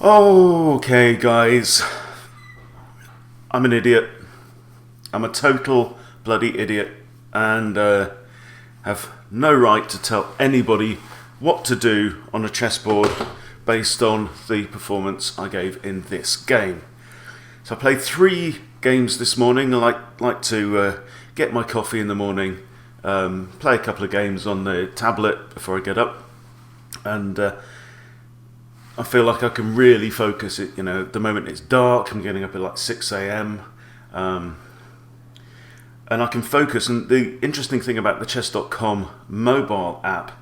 Okay, guys. I'm an idiot. I'm a total bloody idiot, and have no right to tell anybody what to do on a chessboard based on the performance I gave in this game. So I played 3 games this morning. I like to get my coffee in the morning, play a couple of games on the tablet before I get up, and I feel like I can really focus it. At the moment it's dark. I'm getting up at like 6 a.m. And I can focus. And the interesting thing about the Chess.com mobile app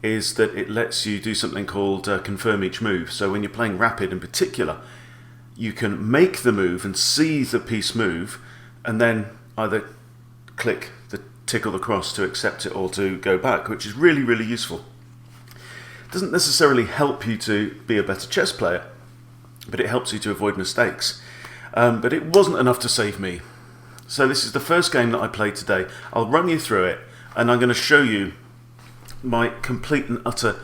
is that it lets you do something called confirm each move. So when you're playing rapid in particular, you can make the move and see the piece move, and then either click the tick or the cross to accept it or to go back, which is really, really useful. Doesn't necessarily help you to be a better chess player, but it helps you to avoid mistakes. But it wasn't enough to save me. So this is the first game that I played today. I'll run you through it, and I'm going to show you my complete and utter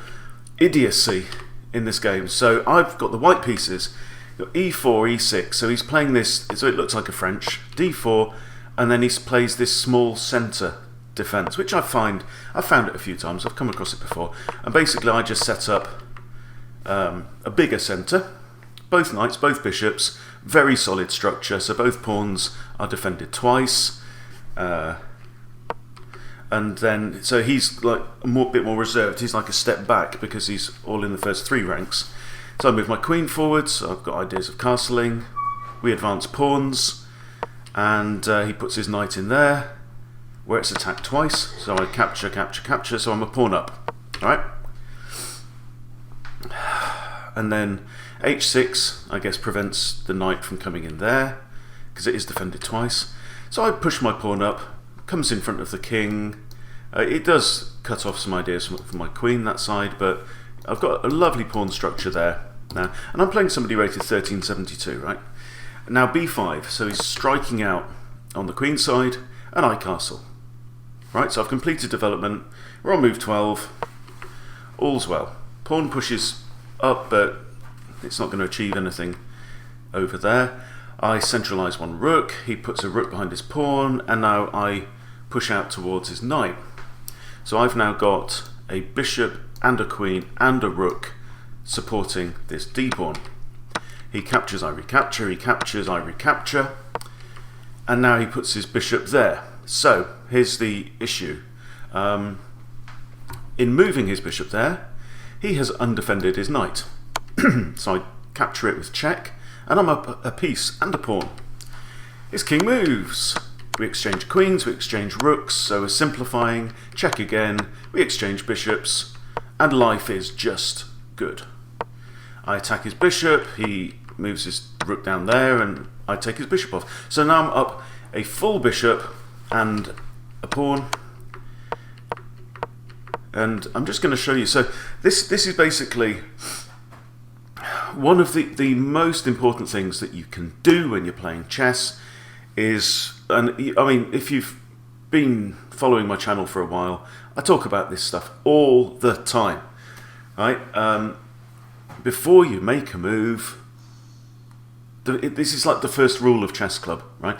idiocy in this game. So I've got the white pieces, got e4, e6, so he's playing this, so it looks like a French, d4, and then he plays this small centre defence, which I found it a few times. I've come across it before, and basically I just set up a bigger centre, both knights, both bishops, very solid structure, so both pawns are defended twice, and then so he's like a bit more reserved. He's like a step back because he's all in the first 3 ranks. So I move my queen forwards, so I've got ideas of castling, we advance pawns, and he puts his knight in there where it's attacked twice, so I capture, capture, capture, so I'm a pawn up. Alright? And then h6, I guess, prevents the knight from coming in there, because it is defended twice. So I push my pawn up, comes in front of the king. It does cut off some ideas from my queen, that side, but I've got a lovely pawn structure there now. And I'm playing somebody rated 1372, right? Now b5, so he's striking out on the queen side, and I castle. Right, so I've completed development, we're on move 12, all's well. Pawn pushes up, but it's not going to achieve anything over there. I centralise one rook, he puts a rook behind his pawn, and now I push out towards his knight. So I've now got a bishop and a queen and a rook supporting this d-pawn. He captures, I recapture, he captures, I recapture, and now he puts his bishop there. So here's the issue. In moving his bishop there, he has undefended his knight. So I capture it with check, and I'm up a piece and a pawn. His king moves. We exchange queens, we exchange rooks, so we're simplifying. Check again, we exchange bishops, and life is just good. I attack his bishop, he moves his rook down there, and I take his bishop off. So now I'm up a full bishop and a pawn, and I'm just going to show you. So this is basically one of the most important things that you can do when you're playing chess is, and I mean, if you've been following my channel for a while, I talk about this stuff all the time, right? Before you make a move, this is like the first rule of Chess Club, right?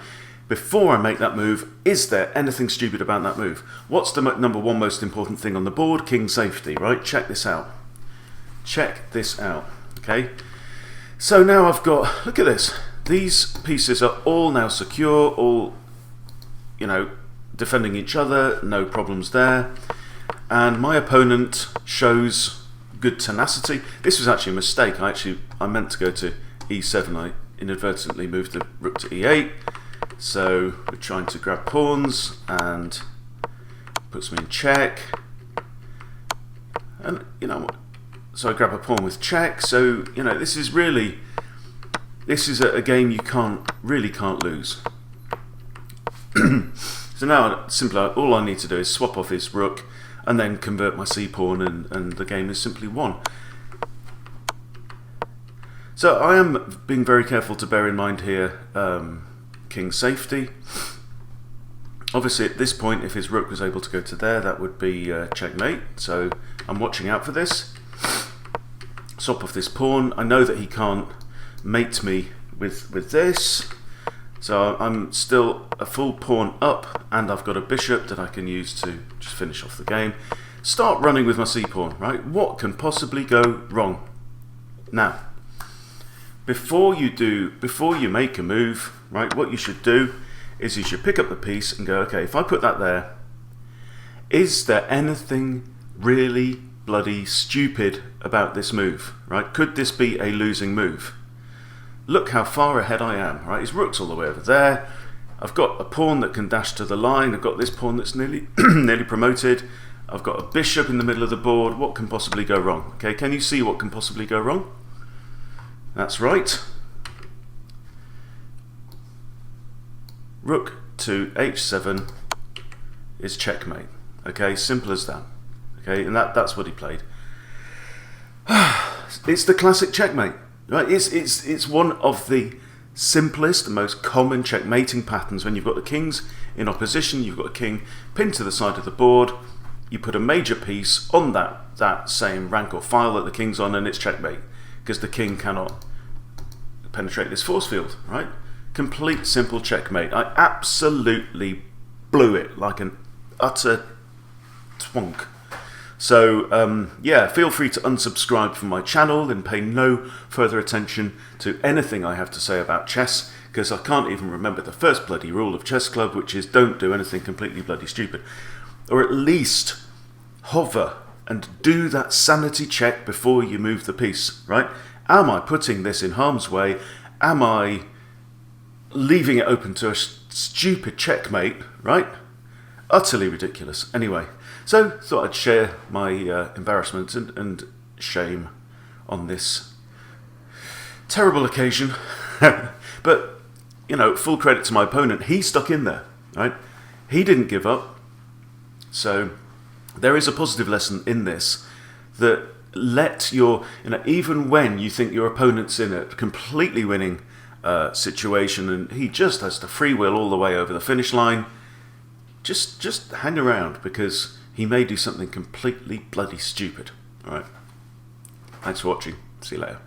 Before I make that move, is there anything stupid about that move? What's the number 1 most important thing on the board? King safety, right? Check this out. Check this out, okay? So now I've got, look at this. These pieces are all now secure, all, defending each other, no problems there. And my opponent shows good tenacity. This was actually a mistake. I meant to go to e7. I inadvertently moved the rook to e8. So we're trying to grab pawns, and puts me in check. And so I grab a pawn with check. So this is a game you really can't lose. So now simply all I need to do is swap off his rook and then convert my c-pawn, and the game is simply won. So I am being very careful to bear in mind here king safety. Obviously at this point, if his rook was able to go to there, that would be checkmate, so I'm watching out for this. sop off this pawn. I know that he can't mate me with this, so I'm still a full pawn up, and I've got a bishop that I can use to just finish off the game. Start running with my c-pawn, right? What can possibly go wrong? Now, before you make a move, right, what you should do is you should pick up the piece and go, okay, if I put that there, is there anything really bloody stupid about this move, right? Could this be a losing move? Look how far ahead I am, right? His rook's all the way over there. I've got a pawn that can dash to the line. I've got this pawn that's nearly nearly promoted. I've got a bishop in the middle of the board. What can possibly go wrong? Okay, can you see what can possibly go wrong? That's right. Rook to h7 is checkmate. Okay, simple as that. Okay, and that's what he played. It's the classic checkmate, right? It's one of the simplest, the most common checkmating patterns. When you've got the kings in opposition, you've got a king pinned to the side of the board. You put a major piece on that same rank or file that the king's on, and it's checkmate because the king cannot penetrate this force field, right? Complete simple checkmate. I absolutely blew it like an utter twonk. So yeah, feel free to unsubscribe from my channel and pay no further attention to anything I have to say about chess, because I can't even remember the first bloody rule of Chess Club, which is don't do anything completely bloody stupid. Or at least hover and do that sanity check before you move the piece, right? Am I putting this in harm's way? Am I leaving it open to a stupid checkmate, right? Utterly ridiculous. Anyway, so thought I'd share my embarrassment and shame on this terrible occasion. But, you know, full credit to my opponent. He stuck in there, right? He didn't give up. So there is a positive lesson in this, that let your, you know, even when you think your opponent's in a completely winning situation and he just has the free will all the way over the finish line, just hang around, because he may do something completely bloody stupid. All right. Thanks for watching. See you later.